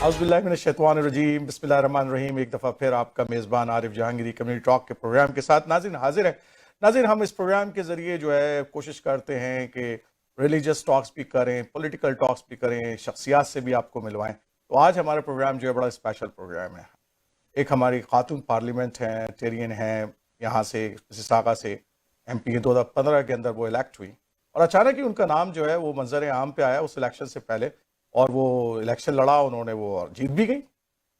औज़ुबिल्लाहिमिनश्शैतानिर्रजीम बिस्मिल्लाहिर्रहमानिर्रहीम। एक दफ़ा फिर आपका मेज़बान आरिफ जहांगीरी कम्युनिटी टॉक के प्रोग्राम के साथ नाज़रीन हाजिर है। नाज़रीन, हम इस प्रोग्राम के ज़रिए जो है कोशिश करते हैं कि रिलीजियस टॉक्स भी करें, पॉलिटिकल टॉक्स भी करें, शख्सियात से भी आपको मिलवाएं। तो आज हमारा प्रोग्राम जो है बड़ा स्पेशल प्रोग्राम है। एक हमारी खातून पार्लियामेंट हैं, टेरियन हैं, यहाँ से मिसिसागा से MP 2015 के अंदर वो इलेक्ट हुई और अचानक ही उनका नाम जो है वो मंजर आम पे आया उस इलेक्शन से पहले, और वो इलेक्शन लड़ा उन्होंने, वो और जीत भी गई।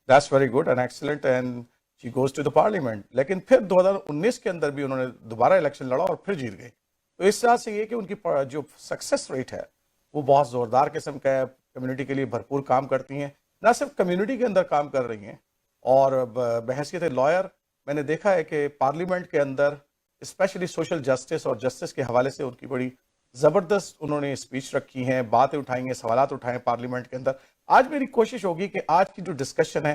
That's very good and excellent and she goes to the parliament. लेकिन फिर 2019 के अंदर भी उन्होंने दोबारा इलेक्शन लड़ा और फिर जीत गई। तो इस तरह से ये कि उनकी जो सक्सेस रेट है वो बहुत ज़ोरदार किस्म का है। कम्युनिटी के लिए भरपूर काम करती हैं, ना सिर्फ कम्युनिटी के अंदर काम कर रही हैं और बहैसियत लॉयर मैंने देखा है कि पार्लियामेंट के अंदर स्पेशली सोशल जस्टिस और जस्टिस के हवाले से उनकी बड़ी ज़बरदस्त उन्होंने स्पीच रखी हैं, बातें उठाई हैं, सवालात उठाए पार्लियामेंट के अंदर। आज मेरी कोशिश होगी कि आज की जो डिस्कशन है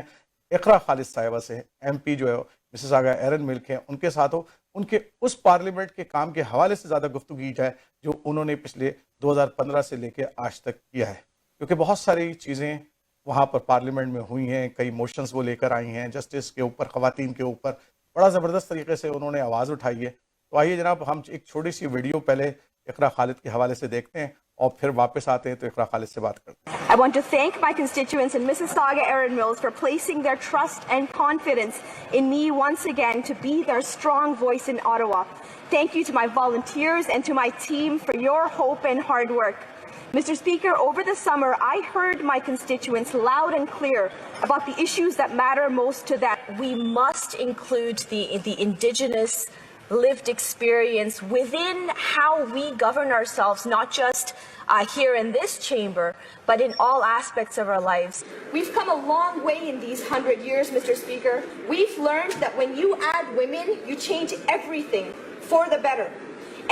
इकरा खालिद साहिबा से, MP जो है मिसिसागा एरन मिल्क हैं, उनके साथ हो, उनके उस पार्लियामेंट के काम के हवाले से ज़्यादा गुफ्तगू की जाए जो उन्होंने पिछले 2015 से लेकर आज तक किया है, क्योंकि बहुत सारी चीज़ें वहाँ पर पार्लियामेंट में हुई हैं, कई मोशंस वो लेकर आई हैं जस्टिस के ऊपर, ख़वातीन के ऊपर, बड़ा ज़बरदस्त तरीके से उन्होंने आवाज़ उठाई है। तो आइए जनाब, हम एक छोटी सी वीडियो पहले इकरा खालिद के हवाले से देखते हैं और फिर वापस आते हैं तो इकरा खालिद से बात करते हैं। I want to thank my constituents in Mississauga Erin Mills for placing their trust and confidence in me once again to be their strong voice in Ottawa. Thank you to my volunteers and to my team for your hope and hard work. Mr. Speaker, over the summer, I heard my constituents loud and clear about the issues that matter most to them. We must include the Indigenous lived experience within how we govern ourselves, not just here in this chamber, but in all aspects of our lives. We've come a long way in these 100 years, Mr. Speaker. We've learned that when you add women, you change everything for the better.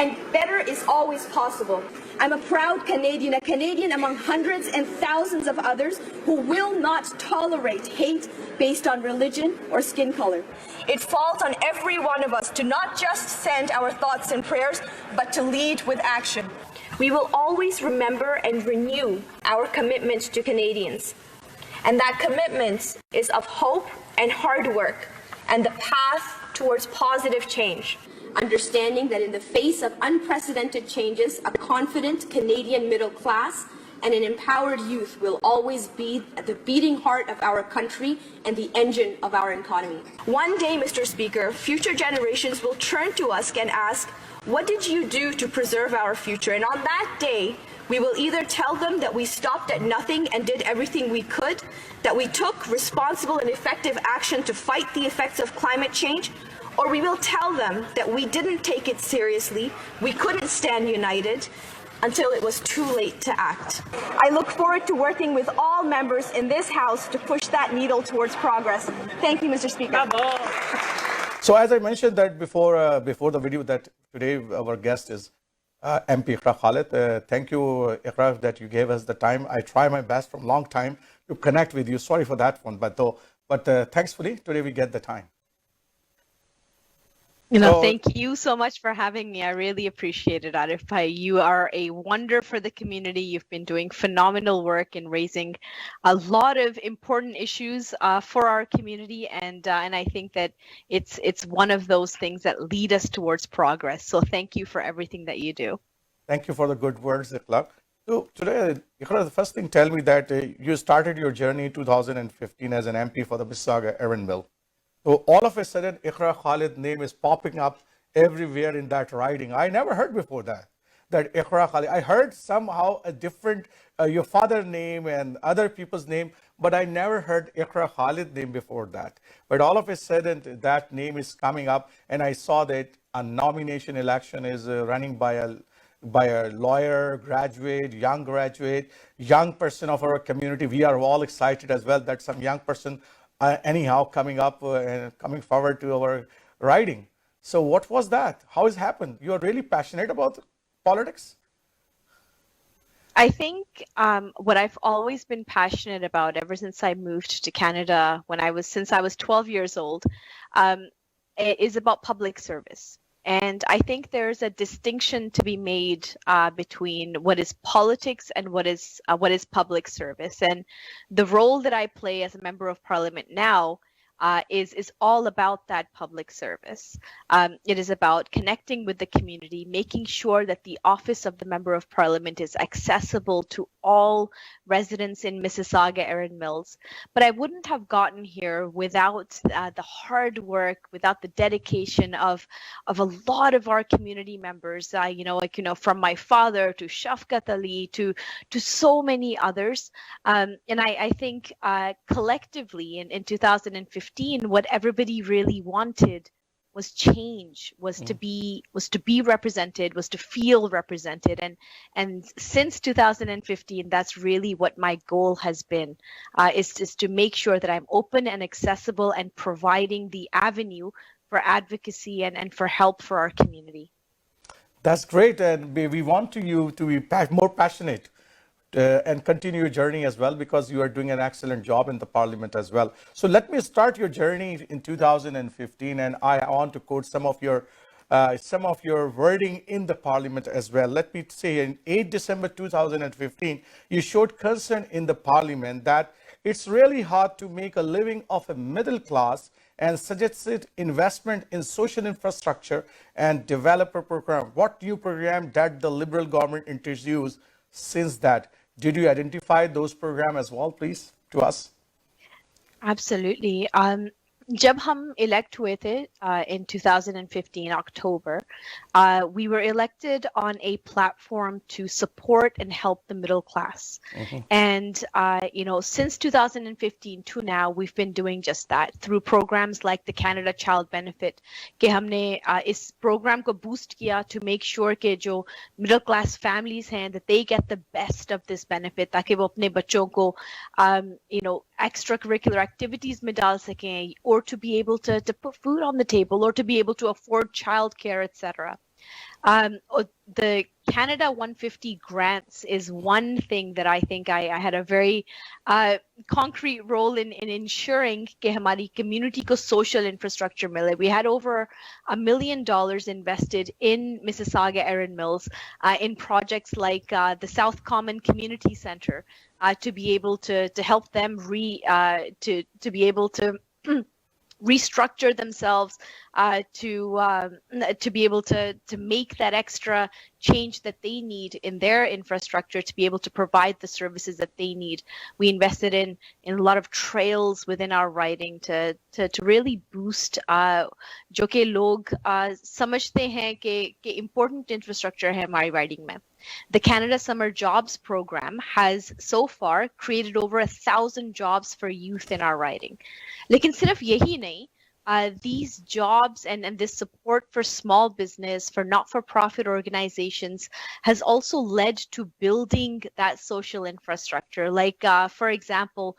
And better is always possible. I'm a proud Canadian, a Canadian among hundreds and thousands of others who will not tolerate hate based on religion or skin color. It falls on every one of us to not just send our thoughts and prayers, but to lead with action. We will always remember and renew our commitment to Canadians. And that commitment is of hope and hard work and the path towards positive change. Understanding that in the face of unprecedented changes, a confident Canadian middle class and an empowered youth will always be at the beating heart of our country and the engine of our economy. One day, Mr. Speaker, future generations will turn to us and ask, what did you do to preserve our future? And on that day, we will either tell them that we stopped at nothing and did everything we could, that we took responsible and effective action to fight the effects of climate change, or we will tell them that we didn't take it seriously, we couldn't stand united, until it was too late to act. I look forward to working with all members in this House to push that needle towards progress. Thank you, Mr. Speaker. So as I mentioned that before the video, that today our guest is MP Iqra Khalid. Thank you, Iqra, that you gave us the time. I try my best from long time to connect with you. Sorry for that one, but thankfully today we get the time. Thank you so much for having me. I really appreciate it, Arif Bhai. You are a wonder for the community. You've been doing phenomenal work in raising a lot of important issues for our community, and I think that it's one of those things that lead us towards progress. So thank you for everything that you do. Thank you for the good words, Iqra. So today, Iqra, the first thing, tell me that you started your journey in 2015 as an MP for the Mississauga Erin Mill. So all of a sudden, Iqra Khalid's name is popping up everywhere in that riding. I never heard before that Iqra Khalid. I heard somehow a different, your father's name and other people's name, but I never heard Iqra Khalid's name before that. But all of a sudden, that name is coming up, and I saw that a nomination election is running by a lawyer, graduate, young person of our community. We are all excited as well that some young person anyhow coming up and coming forward to our riding. So what was that? How has happened? You are really passionate about politics? I think what I've always been passionate about ever since I moved to Canada since I was 12 years old is about public service. And I think there's a distinction to be made between what is politics and what is public service. And the role that I play as a member of parliament now is all about that public service. It is about connecting with the community, making sure that the office of the Member of Parliament is accessible to all residents in Mississauga, Erin Mills. But I wouldn't have gotten here without the hard work, without the dedication of a lot of our community members. From my father to Shafqat Ali to so many others. And I think collectively in 2015, what everybody really wanted was change, was to be represented, was to feel represented. And since 2015, that's really what my goal has been, is to make sure that I'm open and accessible and providing the avenue for advocacy and for help for our community. That's great, and we want you to be more passionate and continue your journey as well, because you are doing an excellent job in the parliament as well. So let me start your journey in 2015, and I want to quote some of your wording in the parliament as well. Let me say, in 8 December 2015, you showed concern in the parliament that it's really hard to make a living of a middle class and suggested investment in social infrastructure and developer program. What new program that the Liberal government introduced since that? Did you identify those programs as well, please, to us? Absolutely. जब हम elect हुए थे in 2015 October, we were elected on a platform to support and help the middle class. And since 2015 to now, we've been doing just that through programs like the Canada Child Benefit. कि हमने इस program को boost किया to make sure कि जो middle class families हैं, that they get the best of this benefit, ताकि वो अपने बच्चों को extracurricular activities में डाल सकें, or to be able to put food on the table, or to be able to afford childcare, etc. The Canada 150 grants is one thing that I think I had a very concrete role in ensuring कि हमारी community को social infrastructure मिले. We had over $1 million invested in Mississauga Erin Mills in projects like the South Common Community Center to be able to help them to be able to restructure themselves to be able to make that extra change that they need in their infrastructure to be able to provide the services that they need. We invested in a lot of trails within our riding to really boost जो कि लोग समझते हैं कि important infrastructure है हमारी riding में. The Canada Summer Jobs Program has so far created over 1,000 jobs for youth in our riding. लेकिन सिर्फ यही नहीं, these jobs and this support for small business, for not-for-profit organizations has also led to building that social infrastructure. Like, for example,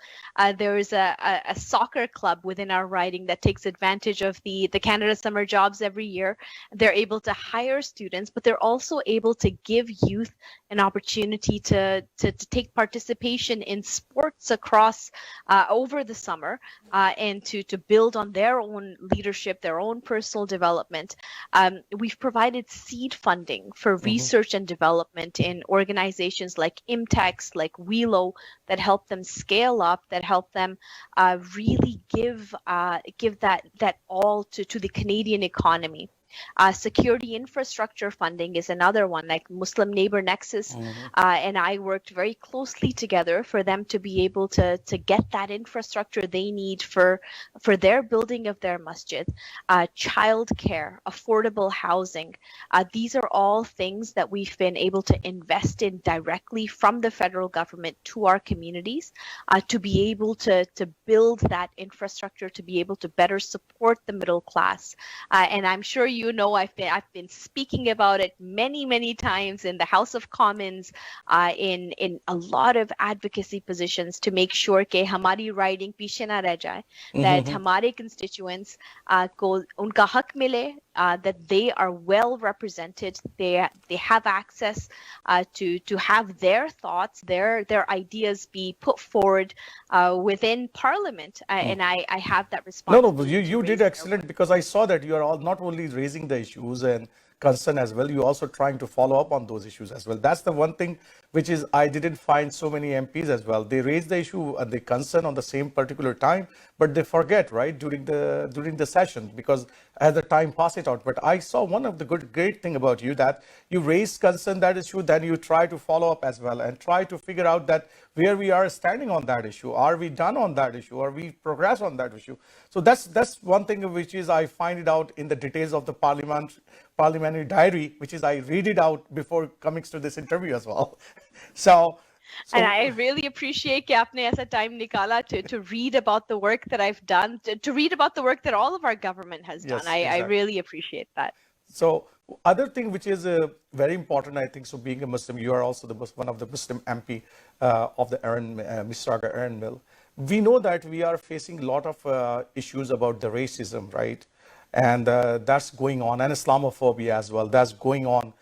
there is a soccer club within our riding that takes advantage of the Canada Summer Jobs every year. They're able to hire students, but they're also able to give youth an opportunity to take participation in sports across over the summer and to build on their own leadership, their own personal development. We've provided seed funding for research and development in organizations like IMTEX, like WELO, that help them scale up, that help them really give that all to the Canadian economy. Security infrastructure funding is another one, like Muslim Neighbor Nexus, and I worked very closely together for them to be able to get that infrastructure they need for their building of their masjid. Childcare, affordable housing, these are all things that we've been able to invest in directly from the federal government to our communities to be able to build that infrastructure, to be able to better support the middle class. And I'm sure I've been speaking about it many times in the House of Commons, in a lot of advocacy positions to make sure कि हमारी riding पीछे ना रह जाए, that हमारे constituents को उनका हक मिले that they are well represented. They have access to have their thoughts, their ideas be put forward within Parliament, and I have that No, responsibility. but you did excellent because I saw that you are all not only raising the issues and concern as well, you also trying to follow up on those issues as well. That's the one thing which is I didn't find so many MPs as well. They raise the issue and the concern on the same particular time, but they forget right during the session because as the time pass it out. But I saw one of the great thing about you that you raise concern that issue, then you try to follow up as well and try to figure out that where we are standing on that issue. Are we done on that issue? Are we progress on that issue? So that's one thing which is I find it out in the details of the parliamentary diary, which is I read it out before coming to this interview as well. So and I really appreciate कि आपने ऐसा time निकाला to read about the work that I've done, to read about the work that all of our government has done. Yes, I exactly. really appreciate that. So other thing which is very important, I think, so being a Muslim, you are also one of the Muslim MP of the Mississauga Erin Mill. We know that we are facing a lot of issues about the racism, right? And that's going on, and Islamophobia as well. That's going on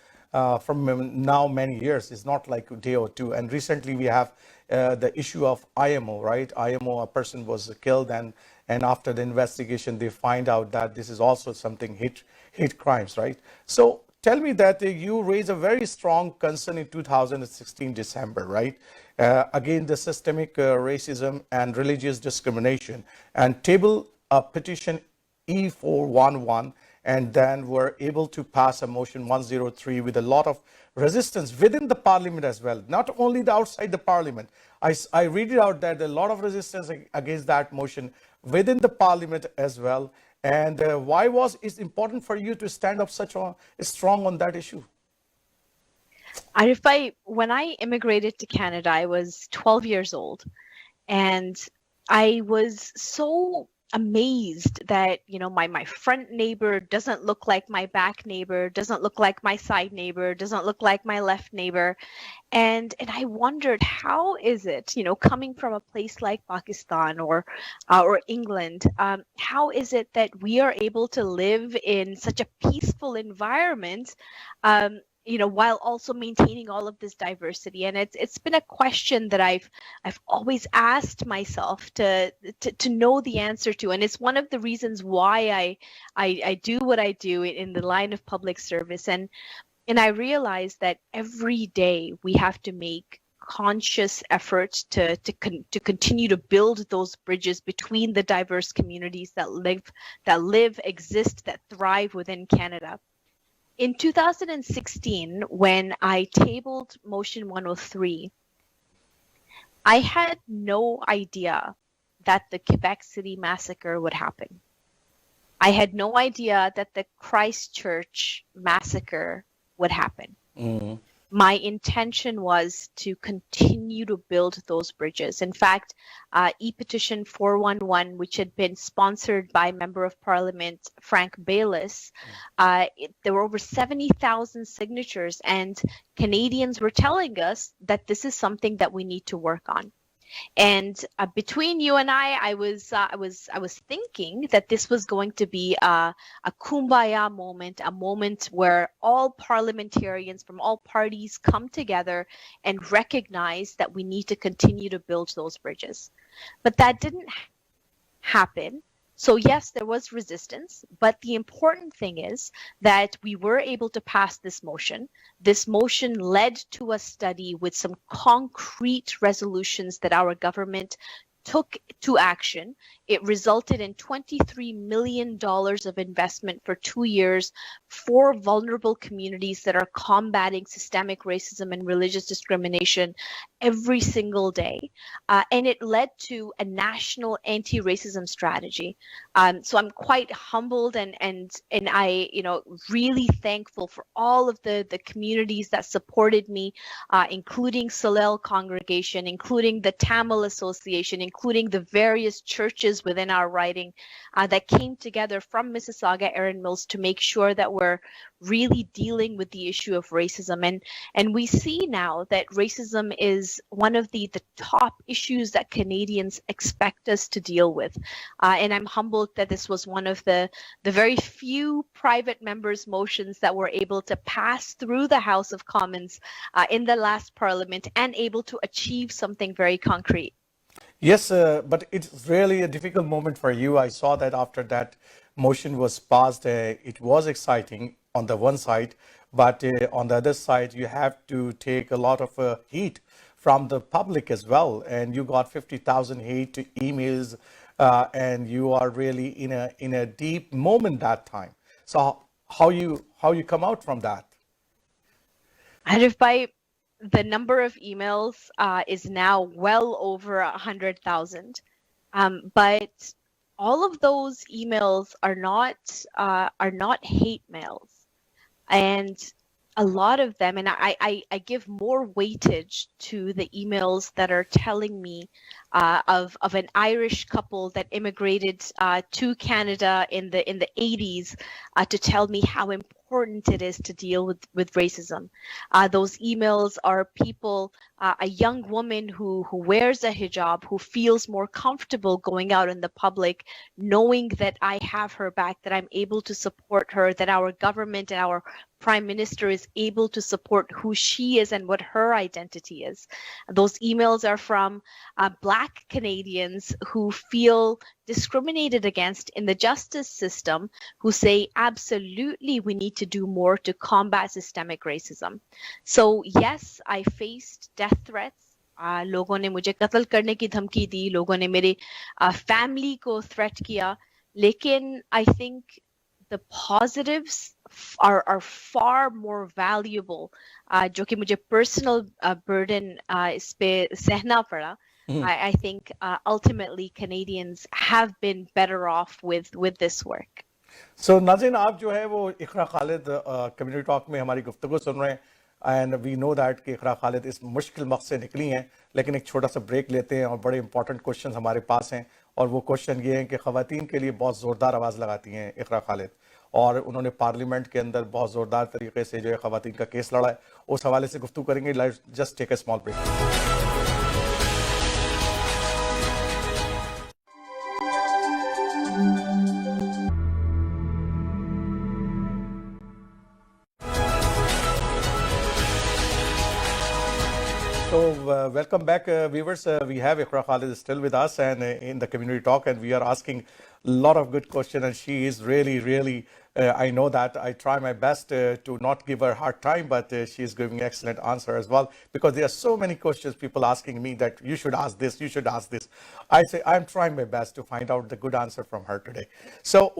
from now many years. It's not like a day or two. And recently we have the issue of IMO, right? IMO, a person was killed, and after the investigation, they find out that this is also something hate crimes, right? So tell me that you raised a very strong concern in 2016 December, right? Again, the systemic racism and religious discrimination, and table a petition E411, and then were able to pass a motion 103 with a lot of resistance within the parliament as well, not only the outside the parliament. I read it out that a lot of resistance against that motion within the parliament as well. And why was it important for you to stand up such strong on that issue? Arif, when I immigrated to Canada, I was 12 years old, and I was so amazed that my front neighbor doesn't look like my back neighbor, doesn't look like my side neighbor, doesn't look like my left neighbor, and I wondered, how is it, coming from a place like Pakistan or England, how is it that we are able to live in such a peaceful environment, while also maintaining all of this diversity? And it's been a question that I've always asked myself to know the answer to, and it's one of the reasons why I do what I do in the line of public service. And I realize that every day we have to make conscious efforts to continue to build those bridges between the diverse communities that live, exist, that thrive within Canada. In 2016, when I tabled Motion 103, I had no idea that the Quebec City massacre would happen. I had no idea that the Christchurch massacre would happen. Mm-hmm. My intention was to continue to build those bridges. In fact, e-petition 411, which had been sponsored by Member of Parliament Frank Baylis, there were over 70,000 signatures, and Canadians were telling us that this is something that we need to work on. And between you and I was thinking that this was going to be a kumbaya moment, a moment where all parliamentarians from all parties come together and recognize that we need to continue to build those bridges. But that didn't happen. So yes, there was resistance, but the important thing is that we were able to pass this motion. This motion led to a study with some concrete resolutions that our government took to action. It resulted in $23 million of investment for 2 years for vulnerable communities that are combating systemic racism and religious discrimination every single day. And it led to a national anti-racism strategy. So I'm quite humbled and I, really thankful for all of the communities that supported me, including Salel Congregation, including the Tamil Association, including the various churches within our riding that came together from Mississauga Erin Mills to make sure that we're really dealing with the issue of racism. And we see now that racism is one of the top issues that Canadians expect us to deal with. And I'm humbled note that this was one of the very few private members' motions that were able to pass through the House of Commons in the last Parliament and able to achieve something very concrete. Yes, but it's really a difficult moment for you. I saw that after that motion was passed, it was exciting on the one side, but on the other side, you have to take a lot of heat from the public as well. And you got 50,000 hate emails, and you are really in a deep moment that time. So how you come out from that? Arif Bhai, the number of emails is now well over 100,000. But all of those emails are not hate mails. And a lot of them, and I give more weightage to the emails that are telling me of an Irish couple that immigrated to Canada in the 80s to tell me how important it is to deal with racism. Those emails are people, a young woman who wears a hijab, who feels more comfortable going out in the public, knowing that I have her back, that I'm able to support her, that our government and our Prime Minister is able to support who she is and what her identity is. Those emails are from Black Canadians who feel discriminated against in the justice system, who say, absolutely, we need to do more to combat systemic racism. So yes, I faced death threats. लोगों ने मुझे कत्ल करने की धमकी दी, लोगों ने मेरे फैमिली को थ्रेट किया, लेकिन I think the positives are far more valuable, जो कि मुझे personal burden इस पे सहना पड़ा. I think ultimately Canadians have been better off with this work. So नाज़रीन, आप जो है वो इकरा खालिद कम्युनिटी टॉक में हमारी गुफ्तगू सुन रहे हैं, एंड वी नो दैट कि इकरा खालिद इस मुश्किल वक्त से निकली हैं, लेकिन एक छोटा सा ब्रेक लेते हैं और बड़े इंपॉर्टेंट क्वेश्चन हमारे पास हैं. और वो क्वेश्चन ये हैं कि ख़वातीन के लिए बहुत ज़ोरदार आवाज़ लगाती हैं इकरा खालिद, और उन्होंने पार्लियामेंट के अंदर बहुत ज़ोरदार तरीके से जो है ख़वातीन का केस लड़ा है. उस हवाले से गुफ्तगू करेंगे. Let's just take a small break. So welcome back, viewers. We have Iqra Khalid still with us and in the community talk, and we are asking a lot of good questions, and she is really, I know that I try my best to not give her a hard time, but she is giving excellent answer as well, because there are so many questions people asking me that you should ask this, you should ask this. I say I'm trying my best to find out the good answer from her today. So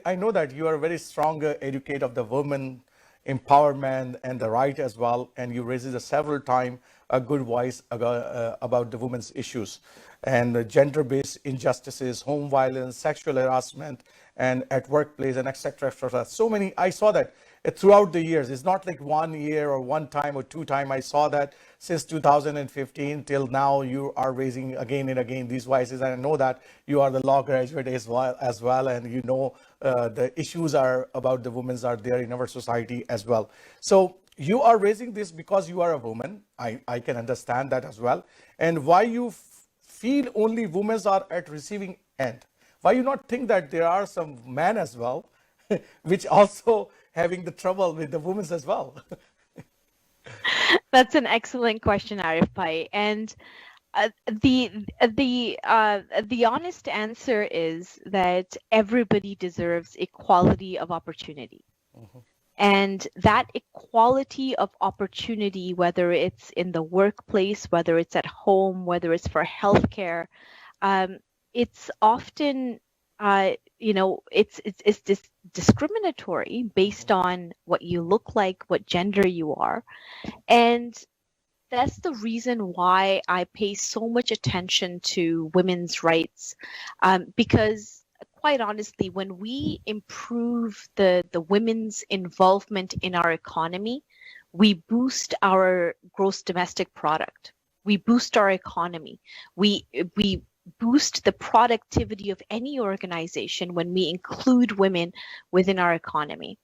I know that you are a very strong advocate of the women empowerment and the right as well, and you raised it several times a good voice about the women's issues and gender-based injustices, home violence, sexual harassment, and at workplace, and etc. So many, I saw that throughout the years. It's not like 1 year or one time or two times. I saw that since 2015 till now, you are raising again and again these voices. And I know that you are the law graduate as well, and you know the issues are about the women are there in our society as well. So you are raising this because you are a woman. I can understand that as well. And why you feel only women are at receiving end? Why you not think that there are some men as well, which also having the trouble with the women as well? That's an excellent question, Arif Bhai. And the honest answer is that everybody deserves equality of opportunity. Mm-hmm. And that equality of opportunity, whether it's in the workplace, whether it's at home, whether it's for healthcare, it's often, it's discriminatory based on what you look like, what gender you are. And that's the reason why I pay so much attention to women's rights, because quite honestly, when we improve the women's involvement in our economy, we boost our gross domestic product. We boost our economy. We boost the productivity of any organization when we include women within our economy.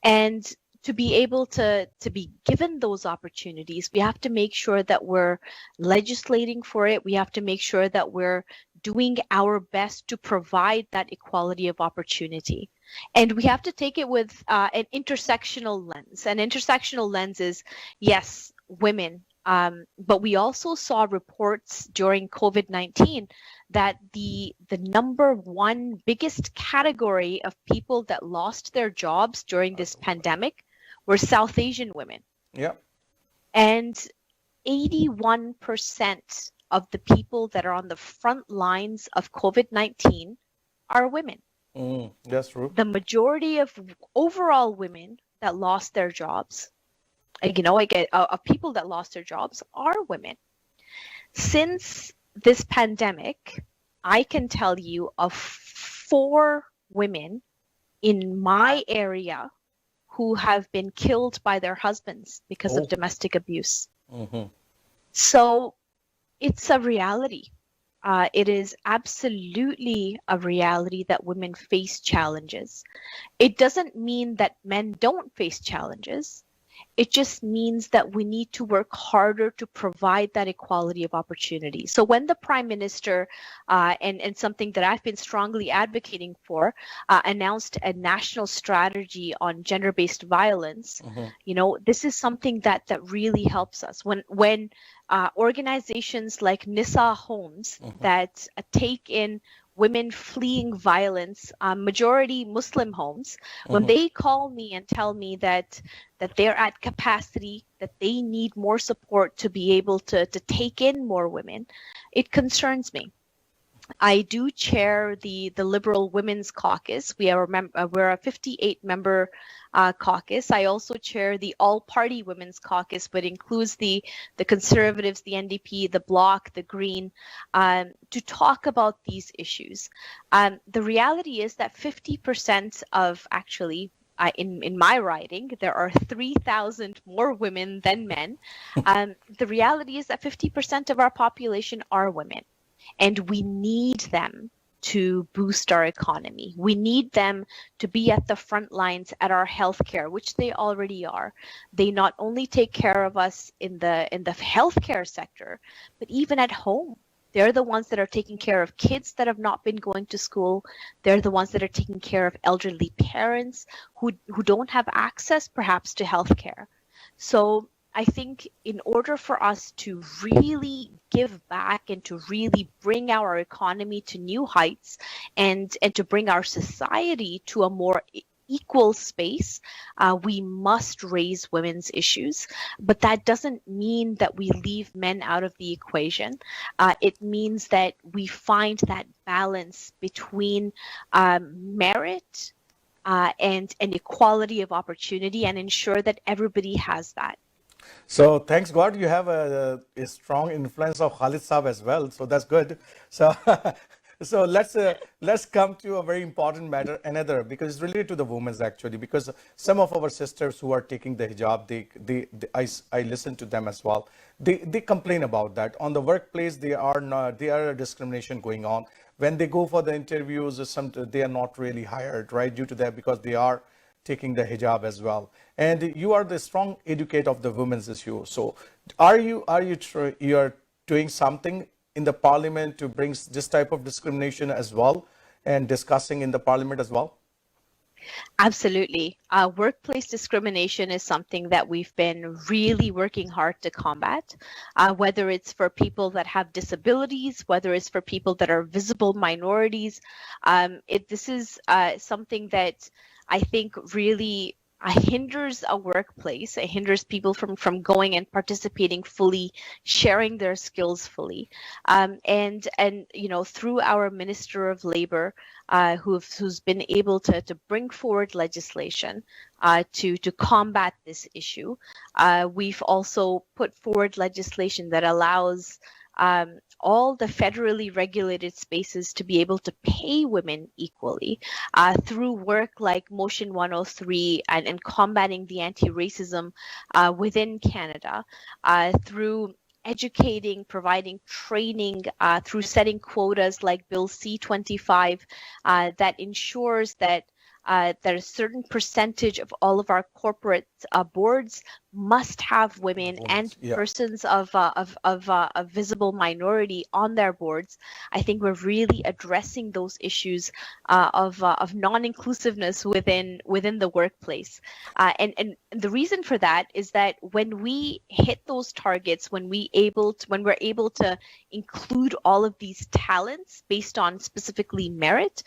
And to be able to be given those opportunities, we have to make sure that we're legislating for it. We have to make sure that we're doing our best to provide that equality of opportunity. And we have to take it with an intersectional lens. An intersectional lens is, yes, women, but we also saw reports during COVID-19 that the number one biggest category of people that lost their jobs during this pandemic were South Asian women. Yeah. And 81% of the people that are on the front lines of COVID-19 are women. That's true. The majority of overall women that lost their jobs, of people that lost their jobs are women. Since this pandemic, I can tell you of 4 women in my area who have been killed by their husbands because of domestic abuse. So it's a reality. It is absolutely a reality that women face challenges. It doesn't mean that men don't face challenges. It just means that we need to work harder to provide that equality of opportunity. So when the Prime Minister, and something that I've been strongly advocating for, announced a national strategy on gender-based violence, this is something that really helps us. When organizations like Nisa Homes that take in women fleeing violence, majority Muslim homes, when they call me and tell me that they're at capacity, that they need more support to be able to take in more women, it concerns me. I do chair the Liberal Women's Caucus. We're a 58-member caucus. I also chair the All-Party Women's Caucus, but includes the Conservatives, the NDP, the Bloc, the Green, to talk about these issues. The reality is that 50% of actually, in my riding, there are 3,000 more women than men. The reality is that 50% of our population are women. And we need them to boost our economy. We need them to be at the front lines at our healthcare, which they already are. They not only take care of us in the healthcare sector, but even at home. They're the ones that are taking care of kids that have not been going to school. They're the ones that are taking care of elderly parents who don't have access perhaps to healthcare. So I think in order for us to really give back and to really bring our economy to new heights and to bring our society to a more equal space, we must raise women's issues. But that doesn't mean that we leave men out of the equation. It means that we find that balance between merit and equality of opportunity and ensure that everybody has that. So thanks God you have a strong influence of Khalid Saab as well. So that's good. So so let's come to a very important matter, another, because it's related to the women's actually, because some of our sisters who are taking the hijab, I listen to them as well. They complain about that on the workplace. They are discrimination going on when they go for the interviews. They are not really hired, right, due to that, because they are taking the hijab as well. And you are the strong advocate of the women's issue. So are you doing something in the parliament to bring this type of discrimination as well and discussing in the parliament as well? Absolutely. Workplace discrimination is something that we've been really working hard to combat, whether it's for people that have disabilities, whether it's for people that are visible minorities. This is something that I think really hinders a workplace. It hinders people from going and participating fully, sharing their skills fully. And through our Minister of Labor, who's been able to bring forward legislation to combat this issue. We've also put forward legislation that allows all the federally regulated spaces to be able to pay women equally through work like Motion 103 and combating the anti-racism within Canada, through educating, providing training, through setting quotas like Bill C-25 that ensures that that a certain percentage of all of our corporate boards must have women and Yeah. persons of visible minority on their boards. I think we're really addressing those issues of non-inclusiveness within the workplace. And the reason for that is that when we hit those targets, when we're able to include all of these talents based on specifically merit,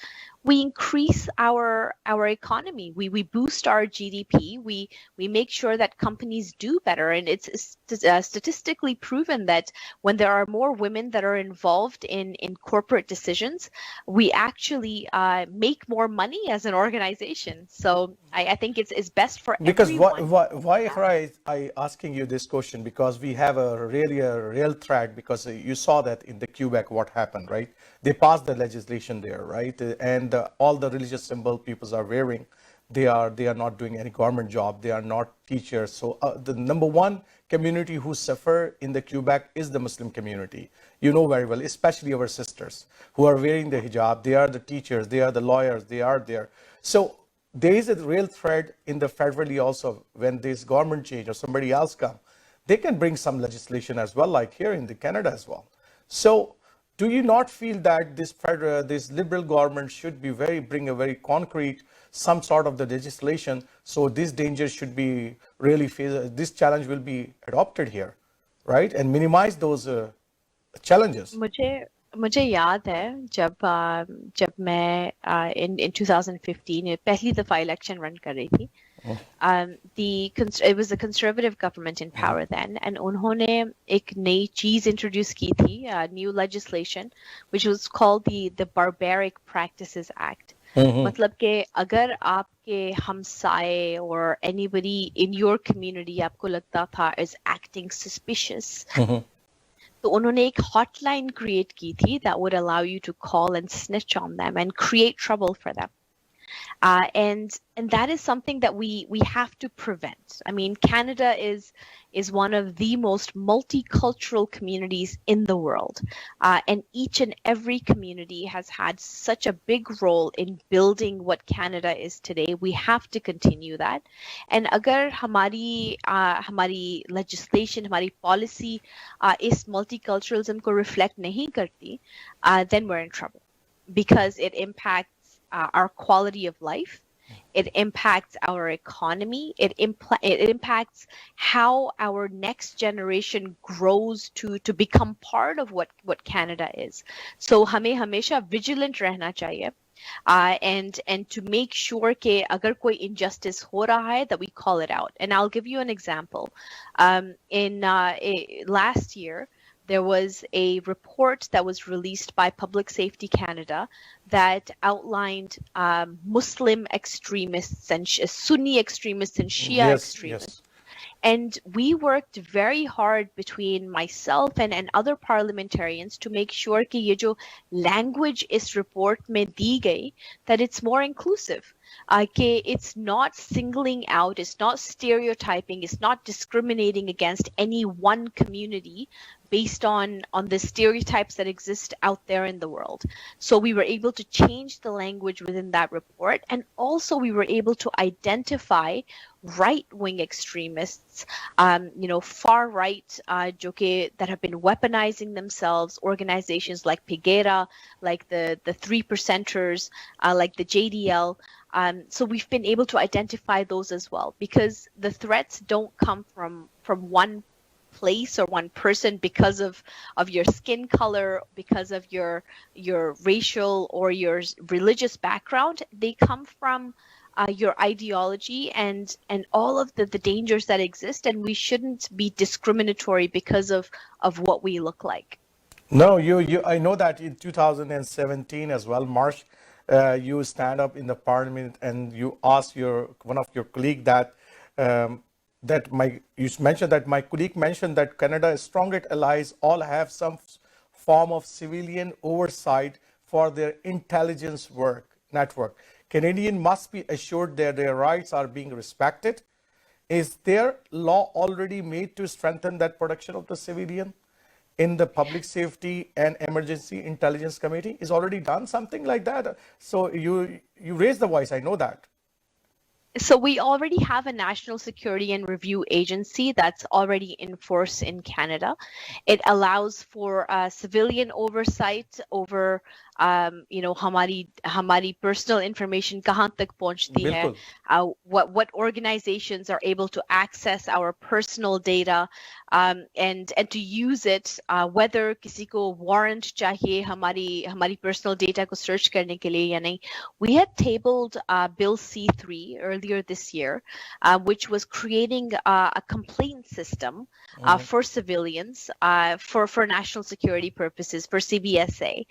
we increase our economy. We boost our GDP. We make sure that companies do better, and it's statistically proven that when there are more women that are involved in corporate decisions, we actually make more money as an organization. So I think it's best for Because everyone. why Iqra, I asking you this question? Because we have a real threat, because you saw that in the Quebec what happened, right? They passed the legislation there, right? And all the religious symbol peoples are wearing, they are not doing any government job, they are not teachers. So the number one community who suffer in the Quebec is the Muslim community. You know very well, especially our sisters who are wearing the hijab. They are the teachers, they are the lawyers, they are there. So there is a real threat in the federally also. When this government change or somebody else come, they can bring some legislation as well, like here in the Canada as well. So do you not feel that this liberal government should be bring a very concrete some sort of the legislation, so this danger should be really this challenge will be adopted here, right, and minimize those challenges? मुझे याद है जब मैं in 2015 पहली दफा election run कर रही थी. It was a conservative government in power then, and उन्होंने एक नई चीज introduce की थी, new legislation, which was called the Barbaric Practices Act. मतलब कि अगर आपके हमसाए or anybody in your community आपको लगता था is acting suspicious, तो उन्होंने एक hotline create की थी that would allow you to call and snitch on them and create trouble for them. And that is something that we have to prevent. I mean, Canada is one of the most multicultural communities in the world, and each and every community has had such a big role in building what Canada is today. We have to continue that. And agar hamari legislation, hamari policy is multiculturalism ko reflect nahi karti, then we're in trouble, because it impacts our quality of life, it impacts our economy, it impacts how our next generation grows to become part of what Canada is. So हमें हमेशा vigilant रहना चाहिए, and to make sure कि अगर कोई injustice हो रहा है, that we call it out. And I'll give you an example. In last year, there was a report that was released by Public Safety Canada that outlined Muslim extremists and Sunni extremists and Shia extremists. Yes. And we worked very hard between myself and other parliamentarians to make sure कि ये जो language इस report में दी गई, that it's more inclusive. कि it's not singling out, it's not stereotyping, it's not discriminating against any one community based on the stereotypes that exist out there in the world. So we were able to change the language within that report, and also we were able to identify right-wing extremists, far right, that have been weaponizing themselves, organizations like Piguera, like the 3%ers, like the JDL. So we've been able to identify those as well, because the threats don't come from one place or one person because of your skin color, because of your racial or your religious background. They come from your ideology and all of the dangers that exist, and we shouldn't be discriminatory because of what we look like. No, I know that in 2017 as well, March, you stand up in the parliament and you ask one of your colleague that you mentioned that my colleague mentioned that Canada's strongest allies all have some form of civilian oversight for their intelligence network. Canadians must be assured that their rights are being respected. Is there law already made to strengthen that protection of the civilian? in the Public Safety and Emergency Intelligence Committee is already done something like that. So you raised the voice. I know that. So we already have a National Security and Review Agency that's already in force in Canada. It allows for civilian oversight over, हमारी personal information कहाँ तक पहुँचती है, what organizations are able to access our personal data, and to use it, whether किसी को warrant चाहिए हमारी personal data को search करने के लिए या नहीं. We had tabled Bill C3 earlier this year, which was creating a complaint system for civilians, for national security purposes, for CBSA.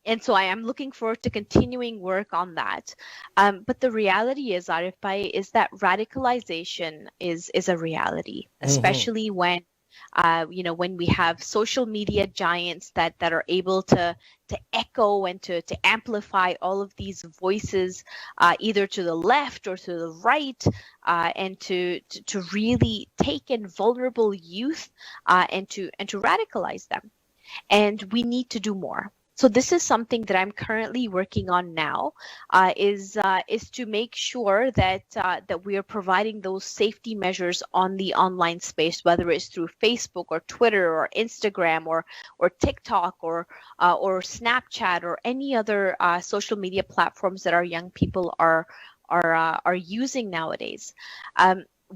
And so I am looking forward to continuing work on that. But the reality is, Arif Bhai, is that radicalization is a reality, especially when when we have social media giants that are able to echo and to amplify all of these voices, either to the left or to the right, and to really take in vulnerable youth and to radicalize them. And we need to do more. So this is something that I'm currently working on now, is to make sure that we are providing those safety measures on the online space, whether it's through Facebook or Twitter or Instagram or TikTok or Snapchat or any other social media platforms that our young people are using nowadays.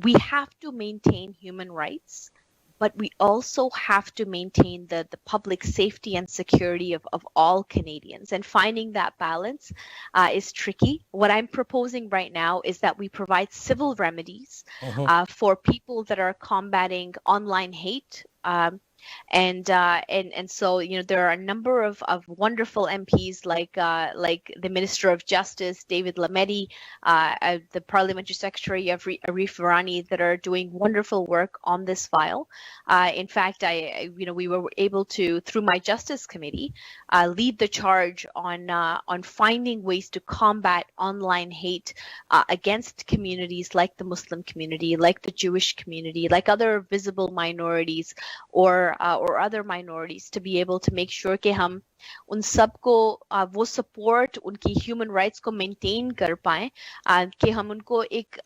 We have to maintain human rights, but we also have to maintain the public safety and security of all Canadians. And finding that balance is tricky. What I'm proposing right now is that we provide civil remedies for people that are combating online hate. And so there are a number of wonderful MPs like the Minister of Justice David Lametti, the Parliamentary Secretary Arif Virani, that are doing wonderful work on this file. In fact, we were able to, through my Justice Committee, lead the charge on finding ways to combat online hate against communities like the Muslim community, like the Jewish community, like other visible minorities or other minorities, to be able to make sure कि हम उन सबको वो support, उनकी human rights को maintain कर पाएं, कि हम उनको एक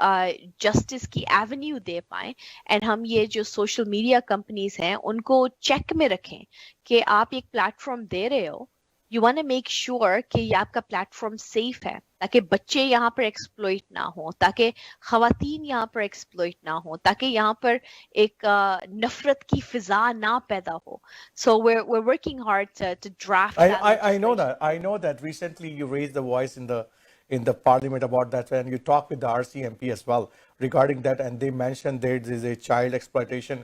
justice की avenue दे पाएं, and हम ये जो social media companies हैं उनको check में रखें कि आप एक platform दे रहे हो, you want to make sure कि ये आपका platform safe है, ताकि बच्चे यहाँ पर exploit ना हो, ताकि ख़वातीन यहाँ पर exploit ना हो, ताकि यहाँ पर एक नफ़रत की फ़िज़ा ना पैदा हो. So we're working hard to draft that legislation. I know that recently you raised the voice in the parliament about that, and you talked with the RCMP as well regarding that, and they mentioned there is a child exploitation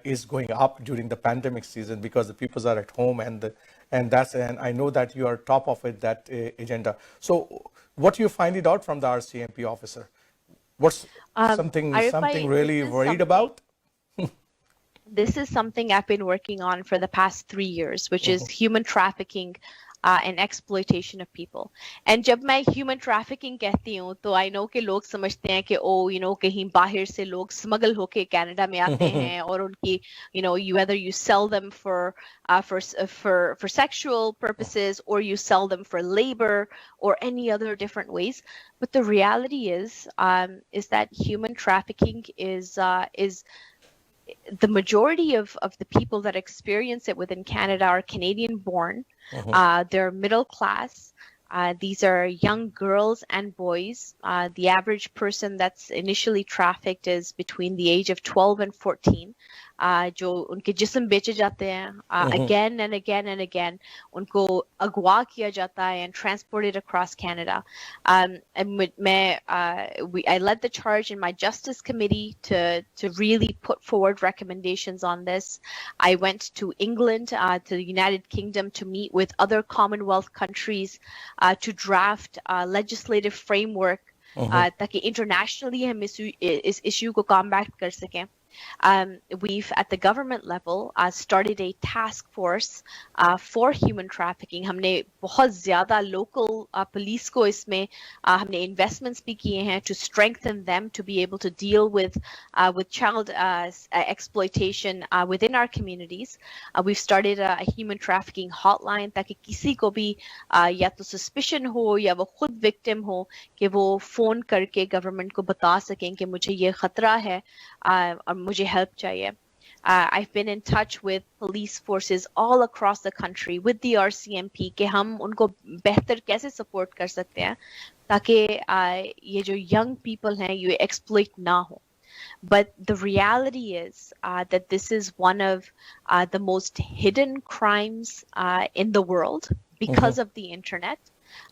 is going up during the pandemic season because the people are at home, and I know that you are top of it, that agenda. So what you find it out from the RCMP officer? What's something really worried about? This is something I've been working on for the past 3 years, which is human trafficking and exploitation of people. And जब मैं human trafficking कहती हूँ, तो I know कि लोग समझते हैं कि कहीं बाहर से लोग smuggle होके Canada में आते हैं और उनकी whether you sell them for sexual purposes or you sell them for labor or any other different ways. But the reality is that human trafficking is the majority of the people that experience it within Canada are Canadian born. They're middle class. These are young girls and boys. The average person that's initially trafficked is between the age of 12 and 14. जो उनके जिस्म बेचे जाते हैं, again and again and again, उनको अगवा किया जाता है and transported across Canada. And I led the charge in my Justice Committee to really put forward recommendations on this. I went to England, to the United Kingdom, to meet with other Commonwealth countries to draft a legislative framework ताकि internationally हम इस issue को combat कर सकें. We've, at the government level, started a task force for human trafficking. हमने बहुत ज़्यादा local police को इसमें हमने investments भी किए हैं to strengthen them to be able to deal with child exploitation within our communities. We've started a human trafficking hotline ताकि किसी को भी या तो suspicion हो या वो खुद victim हो कि वो phone करके government को बता सकें कि मुझे ये खतरा है और मुझे help चाहिए. I've been in touch with police forces all across the country with the RCMP कि हम उनको बेहतर कैसे support कर सकते हैं ताकि ये जो young people हैं ये exploit ना हो. But the reality is that this is one of the most hidden crimes in the world because of the internet.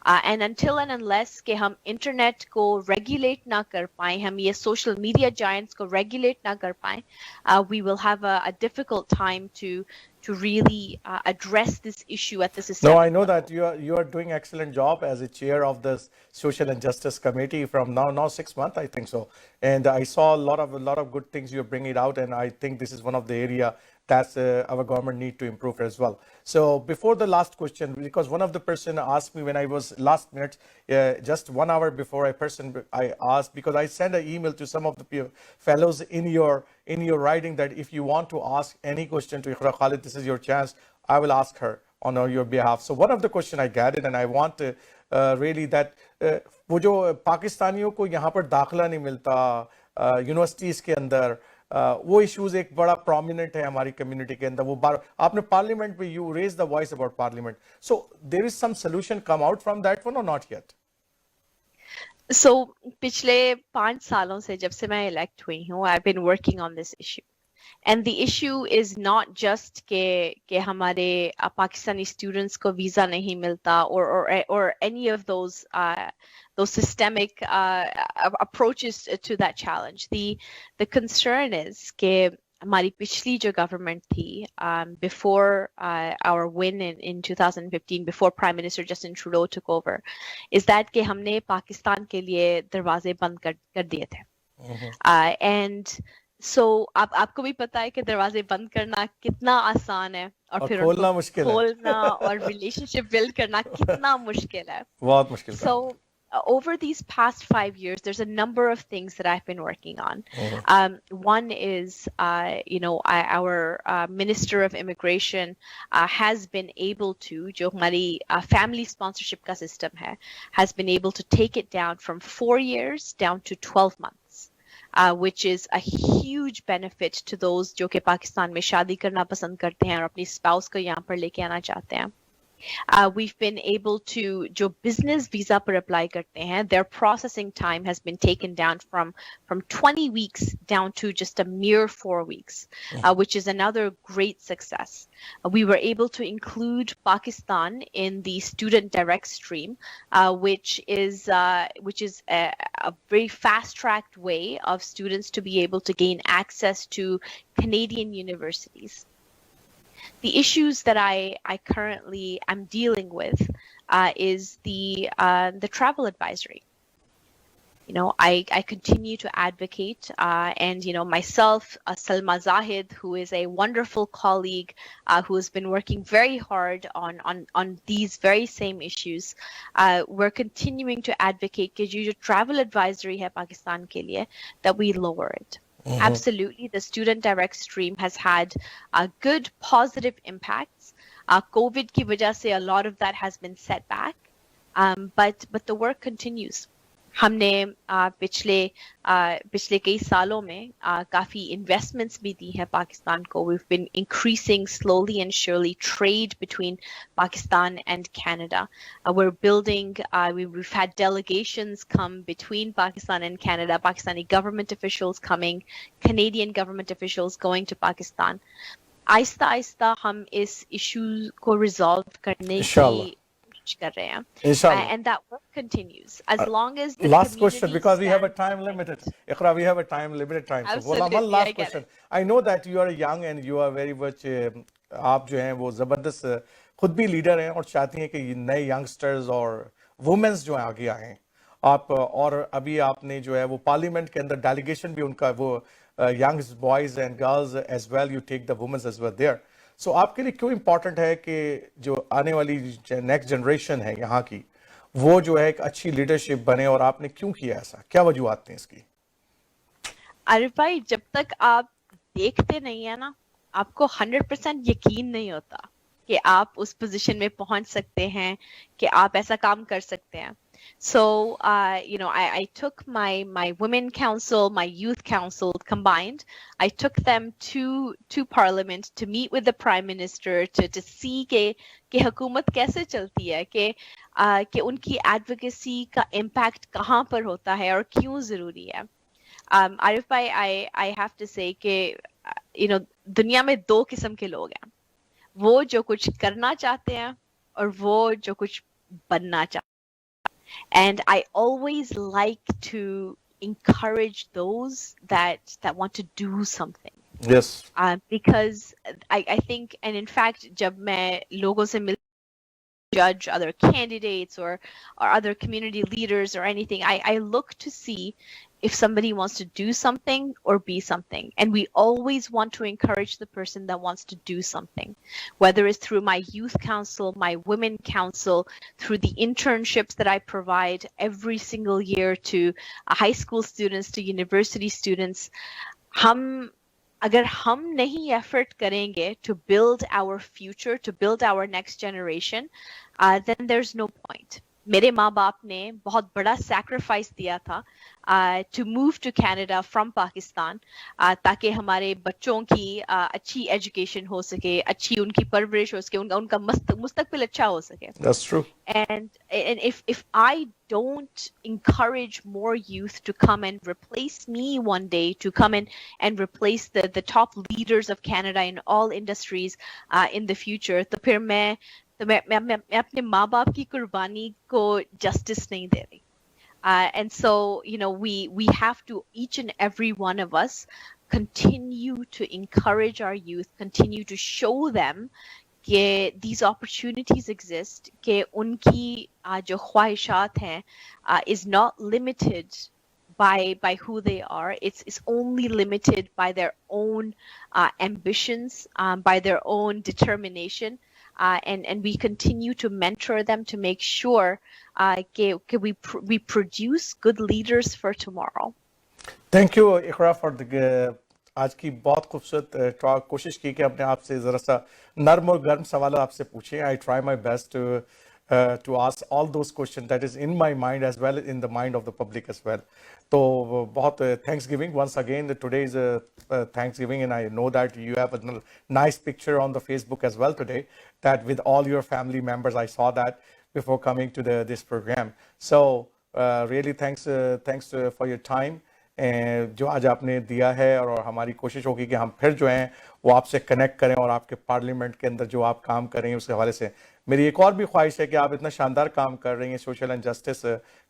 And until and unless कि हम internet को regulate ना कर पाएं, हम ये social media giants को regulate ना कर पाएं, we will have a difficult time to really address this issue at the systemic No, I know level. that you are doing excellent job as a chair of the Social and Justice Committee from now 6 months, I think so. And I saw a lot of good things you're bringing out, and I think this is one of the area that our government need to improve as well. So before the last question, because one of the person asked me when I was last minute, just 1 hour before I asked, because I sent an email to some of the fellows in your writing that if you want to ask any question to Iqra Khalid, this is your chance. I will ask her on your behalf. So one of the question I gathered, and I want to really that वो जो पाकिस्तानियों को यहाँ पर दाखिला नहीं मिलता universities के अंदर वो इश्यूज एक बड़ा प्रोमिनेंट है हमारी कम्युनिटी के अंदर. वो बार आपने पार्लियामेंट में you raise the voice about parliament. So there is some solution come out from that one और नॉट येट? So पिछले 5 सालों से जब से मैं elect हुई हूँ, I've been working on this issue. And the issue is not just कि हमारे पाकिस्तानी students को visa नहीं मिलता or any of those systemic approaches to that challenge. The concern is कि हमारी पिछली जो government थी before our win in 2015, before Prime Minister Justin Trudeau took over, is that कि हमने पाकिस्तान के लिए दरवाजे बंद कर दिए थे. And so आपको भी पता है कि दरवाजे बंद करना कितना आसान है और फिर खोलना मुश्किल है. खोलना और relationship build करना कितना मुश्किल है. बहुत मुश्किल. So over these past 5 years, there's a number of things that I've been working on. One is, our Minister of Immigration has been able to, जो हमारी family sponsorship का system है, has been able to take it down from 4 years down to 12 months. Which is a huge benefit to those जो कि पाकिस्तान में शादी करना पसंद करते हैं और अपनी spouse को यहाँ पर लेके आना चाहते हैं. We've been able to, जो business visa पर apply करते हैं, their processing time has been taken down from 20 weeks down to just a mere 4 weeks, which is another great success. We were able to include Pakistan in the student direct stream, which is a very fast-tracked way of students to be able to gain access to Canadian universities. The issues that I currently am dealing with is the travel advisory. I continue to advocate, and myself, Salma Zahid, who is a wonderful colleague who has been working very hard on these very same issues. We're continuing to advocate कि जो travel advisory है पाकिस्तान के लिए, that we lower it. Absolutely, the student direct stream has had good positive impacts. COVID की वजह से a lot of that has been set back, but the work continues. हमने पिछले कई सालों में काफी investments भी दी हैं पाकिस्तान को. We've been increasing slowly and surely trade between Pakistan and Canada. We're building, we've had delegations come between Pakistan and Canada, Pakistani government officials coming, Canadian government officials going to Pakistan. Aahista Aahista हम इस issue को resolve करने की कर रहे हैं, and that work continues as long as the last question, because we have a time limited. Iqra, we have a limited time. Absolutely, so one last question. I know that you are young and you are very much आप जो हैं वो जबरदस्त खुद भी leader हैं और चाहती हैं कि नए यंगस्टर्स और वुमेन्स जो आगे आए. आप और अभी आपने जो है वो पार्लियामेंट के अंदर डेलीगेशन भी उनका वो young boys and girls as well, you take the womens as well there. So आपके लिए क्यों इंपॉर्टेंट है कि जो आने वाली नेक्स्ट जनरेशन है यहाँ की, वो जो है एक अच्छी लीडरशिप बने, और आपने क्यों किया ऐसा, क्या वजूहत हैं इसकी? आरिफ भाई, जब तक आप देखते नहीं है ना, आपको 100% यकीन नहीं होता कि आप उस पोजीशन में पहुंच सकते हैं, कि आप ऐसा काम कर सकते हैं। So, I took my women council, my youth council combined. I took them to Parliament to meet with the Prime Minister to see कि हुकूमत कैसे चलती है, कि उनकी advocacy का impact कहाँ पर होता है और क्यों ज़रूरी है। आरिफ भाई, I have to say कि दुनिया में दो किस्म के लोग हैं, वो जो कुछ करना चाहते हैं और वो जो कुछ बनना चाहते हैं। And I always like to encourage those that want to do something. Yes. Because I think, and in fact, जब मैं लोगों से मिल judge other candidates or other community leaders or anything, I look to see if somebody wants to do something or be something. And we always want to encourage the person that wants to do something, whether it's through my youth council, my women council, through the internships that I provide every single year to high school students, to university students. अगर हम नहीं effort करेंगे to build our future, to build our next generation, then there's no point. मेरे माँ बाप ने बहुत बड़ा sacrifice दिया था to move to Canada from Pakistan, ताकि हमारे बच्चों की अच्छी education हो सके, अच्छी उनकी परवरिश हो सके, उनका मुस्तकबिल अच्छा हो सके. That's true. And if I don't encourage more youth to come and replace me one day, to come in and replace the top leaders of Canada in all industries in the future, तो फिर मैं अपने माँ बाप की कुर्बानी को justice नहीं दे रही. And so, we have to, each and every one of us, continue to encourage our youth, continue to show them कि these opportunities exist, कि उनकी जो ख्वाहिशात हैं is not limited by who they are. It's only limited by their own ambitions, by their own determination. And we continue to mentor them to make sure we produce good leaders for tomorrow. Thank you, Iqra, for the आज की बहुत खूबसूरत talk. कोशिश की कि अपने आप से ज़रा सा नर्म और गर्म सवाल आपसे पूछें। I try my best to ask all those questions that is in my mind as well in the mind of the public as well. तो बहुत Thanksgiving once again. Today is Thanksgiving, and I know that you have a nice picture on the Facebook as well today, that with all your family members. I saw that before coming to this program. So really thanks for your time जो आज आपने दिया है, और हमारी कोशिश होगी कि हम फिर जो हैं वो आपसे कनेक्ट करें और आपके पार्लियामेंट के अंदर जो आप काम करें उसके हवाले से। मेरी एक और भी ख्वाहिश है कि आप इतना शानदार काम कर रही हैं सोशल एंड जस्टिस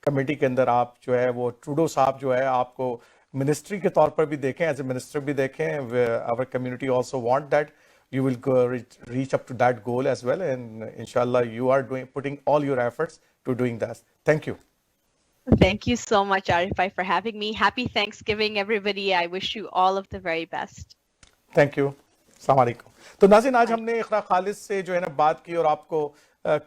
कमेटी के अंदर, आप जो है वो ट्रूडो साहब जो है आपको मिनिस्ट्री के तौर पर भी देखें, एज ए मिनिस्टर भी देखें। Our community also want that you will reach up to that goal as well, and inshallah you are putting all your efforts to doing that. Thank you. Thank you so much, Arifai, for having me. Happy Thanksgiving, everybody. I wish you all of the very best. Thank you. अस्सलाम वालेकुम। तो नाज़रीन, आज हमने इक़रा खालिद से जो है ना बात की, और आपको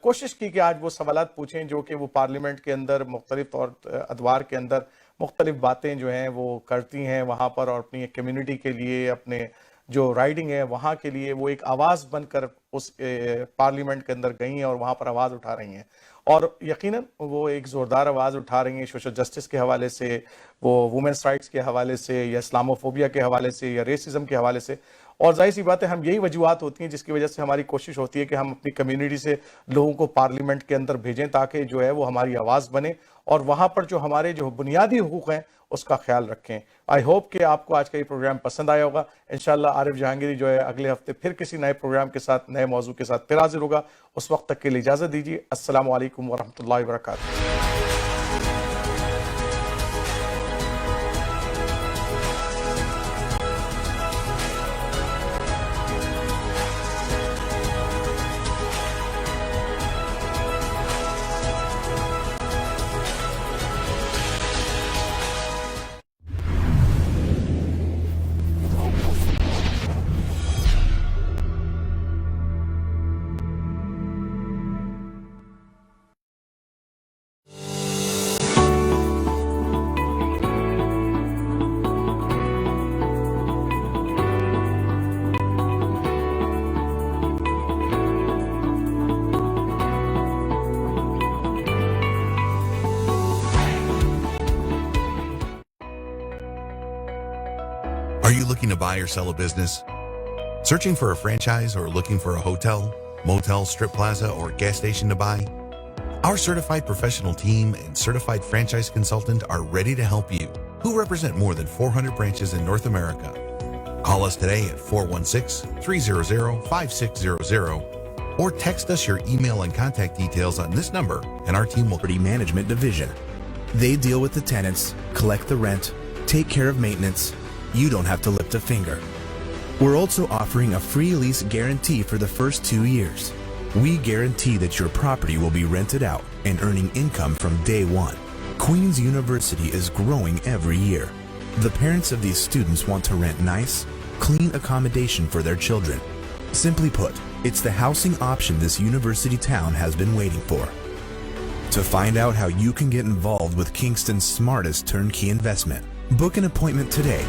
कोशिश की कि आज वो सवालात पूछें जो कि वो पार्लियामेंट के अंदर मुख्तलिफ तौर अदवार के अंदर मुख्तलिफ बातें जो हैं वो करती हैं वहाँ पर, और अपनी कम्युनिटी के लिए, अपने जो राइडिंग है वहाँ के लिए वो एक आवाज़ बनकर उस पार्लियामेंट के अंदर गई हैं और वहाँ पर आवाज़ उठा रही हैं, और यकीनन वो एक ज़ोरदार आवाज़ उठा रही हैं सोशल जस्टिस के हवाले से, वो वुमेन्स राइट्स के हवाले से, या इस्लामोफोबिया के हवाले से, या रेसिज्म के हवाले से। और जाहिर सी बात है, हम यही वजूहत होती हैं जिसकी वजह से हमारी कोशिश होती है कि हम अपनी कम्युनिटी से लोगों को पार्लियामेंट के अंदर भेजें, ताकि जो है वो हमारी आवाज़ बने और वहाँ पर जो हमारे जो बुनियादी हुकूक हैं उसका ख्याल रखें। आई होप कि आपको आज का ये प्रोग्राम पसंद आया होगा। इंशाल्लाह आरिफ जहांगीरी जो है अगले हफ्ते फिर किसी नए प्रोग्राम के साथ, नए मौजू के साथ फिर हाजिर होगा। उस वक्त तक के लिए इजाज़त दीजिए। अस्सलामु अलैकुम वरहमतुल्लाहि वबरकातुहू। Are you looking to buy or sell a business? Searching for a franchise or looking for a hotel, motel, strip plaza, or gas station to buy? Our certified professional team and certified franchise consultant are ready to help you, who represent more than 400 branches in North America. Call us today at 416-300-5600 or text us your email and contact details on this number and our team will... Property Management Division. They deal with the tenants, collect the rent, take care of maintenance. You don't have to lift a finger. We're also offering a free lease guarantee for the first 2 years. We guarantee that your property will be rented out and earning income from day one. Queen's University is growing every year. The parents of these students want to rent nice, clean accommodation for their children. Simply put, it's the housing option this university town has been waiting for. To find out how you can get involved with Kingston's smartest turnkey investment, book an appointment today